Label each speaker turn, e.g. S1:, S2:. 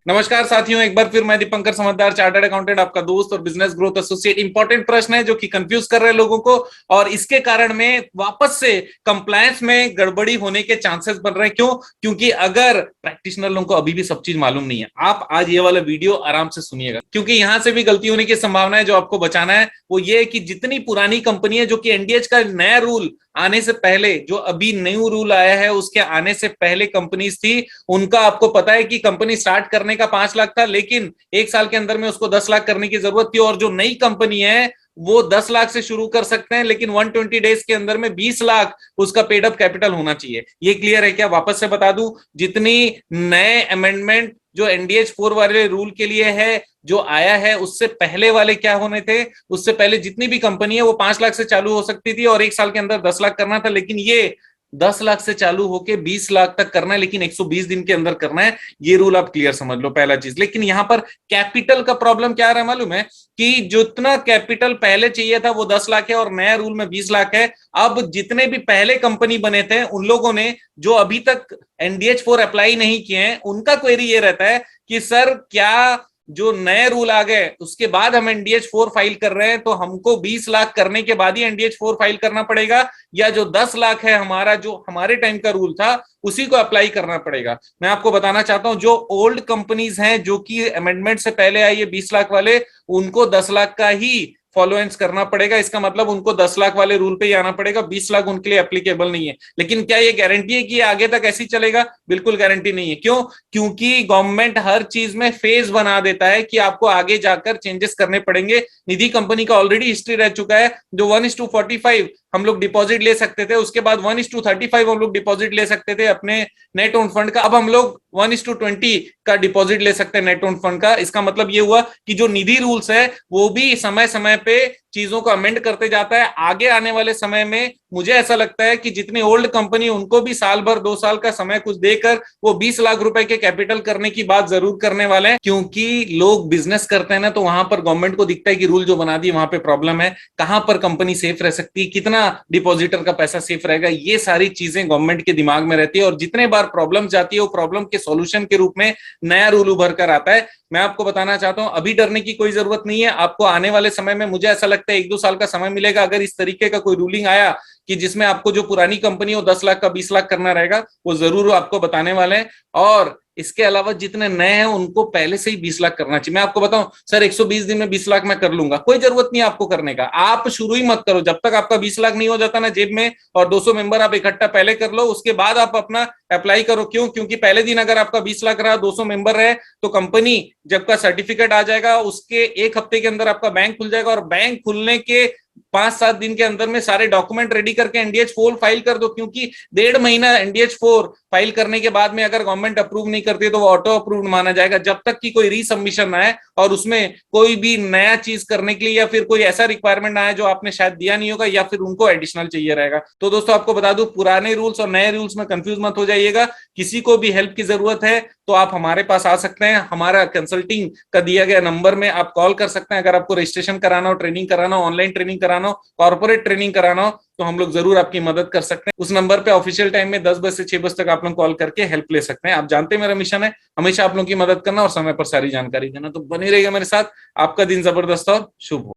S1: नमस्कार साथियों, एक बार फिर मैं दीपंकर समझदार चार्टर्ड अकाउंटेंट, आपका दोस्त और बिजनेस ग्रोथ एसोसिएट। इंपॉर्टेंट प्रश्न है जो कि कंफ्यूज कर रहे हैं लोगों को, और इसके कारण में वापस से कंप्लायंस में गड़बड़ी होने के चांसेस बन रहे हैं। क्यों? क्योंकि अगर प्रैक्टिशनर लोगों को अभी भी सब चीज मालूम नहीं है, आप आज ये वाला वीडियो आराम से सुनिएगा, क्योंकि यहां से भी गलती होने की संभावना है। जो आपको बचाना है वो ये है कि जितनी पुरानी कंपनी है, जो कि एनडीएच का नया रूल आने से पहले, जो अभी न्यू रूल आया है उसके आने से पहले कंपनीज थी, उनका आपको पता है कि कंपनी स्टार्ट करने का 5 लाख था, लेकिन एक साल के अंदर में उसको 10 लाख करने की जरूरत थी। और जो नई कंपनी है वो 10 लाख से शुरू कर सकते हैं, लेकिन 120 डेज के अंदर में 20 लाख उसका पेड अप कैपिटल होना चाहिए। ये क्लियर है क्या? वापस से बता दूं, जितनी नए अमेंडमेंट जो एनडीएच 4 वाले रूल के लिए है जो आया है, उससे पहले वाले क्या होने थे, उससे पहले जितनी भी कंपनी है वो 5 लाख से चालू हो सकती थी और एक साल के अंदर 10 लाख करना था, लेकिन ये 10 लाख से चालू होके 20 लाख तक करना है, लेकिन 120 दिन के अंदर करना है। ये रूल आप क्लियर समझ लो, पहला चीज। लेकिन यहां पर कैपिटल का प्रॉब्लम क्या आ रहा है मालूम है? कि जितना कैपिटल पहले चाहिए था वो 10 लाख है और नया रूल में 20 लाख है। अब जितने भी पहले कंपनी बने थे उन लोगों ने, जो अभी तक एनडीएच 4 अप्लाई नहीं किए हैं, उनका क्वेरी ये रहता है कि सर क्या जो नए रूल आ गए उसके बाद हम एनडीएच 4 फाइल कर रहे हैं, तो हमको 20 लाख करने के बाद ही एनडीएच 4 फाइल करना पड़ेगा, या जो 10 लाख है हमारा, जो हमारे टाइम का रूल था, उसी को अप्लाई करना पड़ेगा? मैं आपको बताना चाहता हूं, जो ओल्ड कंपनीज हैं जो कि अमेंडमेंट से पहले आई है 20 लाख वाले, उनको 10 लाख का ही फॉलोएंस करना पड़ेगा। इसका मतलब उनको 10 लाख वाले रूल पे ही आना पड़ेगा, 20 लाख उनके लिए एप्लीकेबल नहीं है। लेकिन क्या ये गारंटी है कि आगे तक ऐसी चलेगा? बिल्कुल गारंटी नहीं है। क्यों? क्योंकि गवर्नमेंट हर चीज में फेज बना देता है कि आपको आगे जाकर चेंजेस करने पड़ेंगे। निधि कंपनी का ऑलरेडी हिस्ट्री रह चुका है, जो 1:45 हम लोग डिपॉजिट ले सकते थे, उसके बाद 1:35 हम लोग डिपॉजिट ले सकते थे अपने नेट ओन फंड का, अब हम लोग 1:20 का डिपॉजिट ले सकते हैं नेट ओन फंड का। इसका मतलब ये हुआ कि जो निधि रूल्स है वो भी समय समय पे चीजों को अमेंड करते जाता है। आगे आने वाले समय में मुझे ऐसा लगता है कि जितनी ओल्ड कंपनी, उनको भी साल भर 2 साल का समय कुछ देकर वो 20 लाख रुपए के कैपिटल करने की बात जरूर करने वाले हैं। क्योंकि लोग बिजनेस करते हैं ना, तो वहां पर गवर्नमेंट को दिखता है कि रूल जो बना दिए वहां पे प्रॉब्लम है, कहां पर कंपनी सेफ रह सकती है, कितना डिपॉजिटर का पैसा सेफ रहेगा, ये सारी चीजें गवर्नमेंट के दिमाग में रहती है। और जितने बार प्रॉब्लम जाती है वो प्रॉब्लम के सॉल्यूशन के रूप में नया रूल उभर कर आता है। मैं आपको बताना चाहता हूं, अभी डरने की कोई जरूरत नहीं है। आपको आने वाले समय में, मुझे ऐसा लगता है 1-2 साल का समय मिलेगा। अगर इस तरीके का कोई रूलिंग आया कि जिसमें आपको जो पुरानी कंपनी हो 10 लाख का 20 लाख करना रहेगा, वो जरूर आपको बताने वाले हैं। और इसके अलावा जितने नए हैं उनको पहले से ही 20 लाख करना चाहिए। मैं आपको बताऊं सर, 120 दिन में 20 लाख मैं कर लूंगा, कोई जरूरत नहीं है आपको करने का। आप शुरू ही मत करो जब तक आपका 20 लाख नहीं हो जाता ना जेब में, और 200 मेंबर आप इकट्ठा पहले कर लो, उसके बाद आप अपना अप्लाई करो। क्यों? क्योंकि पहले दिन अगर आपका 20 लाख रहा, 200 मेंबर रहे, तो कंपनी जब का सर्टिफिकेट आ जाएगा उसके 1 हफ्ते के अंदर आपका बैंक खुल जाएगा, और बैंक खुलने के 5-7 दिन के अंदर में सारे डॉक्यूमेंट रेडी करके एनडीएच 4 फाइल कर दो। क्योंकि 1.5 महीना एनडीएच 4 फाइल करने के बाद में अगर गवर्नमेंट अप्रूव नहीं करती तो वो ऑटो अप्रूव माना जाएगा, जब तक कि कोई रीसबमिशन आए और उसमें कोई भी नया चीज करने के लिए या फिर कोई ऐसा रिक्वायरमेंट आए जो आपने शायद दिया नहीं होगा, या फिर उनको एडिशनल चाहिए रहेगा। तो दोस्तों आपको बता दूं, पुराने रूल्स और नए रूल्स में कंफ्यूज मत हो जाइएगा। किसी को भी हेल्प की जरूरत है तो आप हमारे पास आ सकते हैं। हमारा कंसल्टिंग का दिया गया नंबर में आप कॉल कर सकते हैं। अगर आपको रजिस्ट्रेशन कराना हो, ट्रेनिंग कराना हो, ऑनलाइन ट्रेनिंग कराना हो, कॉर्पोरेट ट्रेनिंग कराना हो, तो हम लोग जरूर आपकी मदद कर सकते हैं। उस नंबर पे ऑफिशियल टाइम में 10 बजे से 6 बजे तक आप लोग कॉल करके हेल्प ले सकते हैं। आप जानते हैं मेरा मिशन है हमेशा आप लोगों की मदद करना और समय पर सारी जानकारी देना, तो बनी रहेगा मेरे साथ। आपका दिन जबरदस्त और शुभ हो।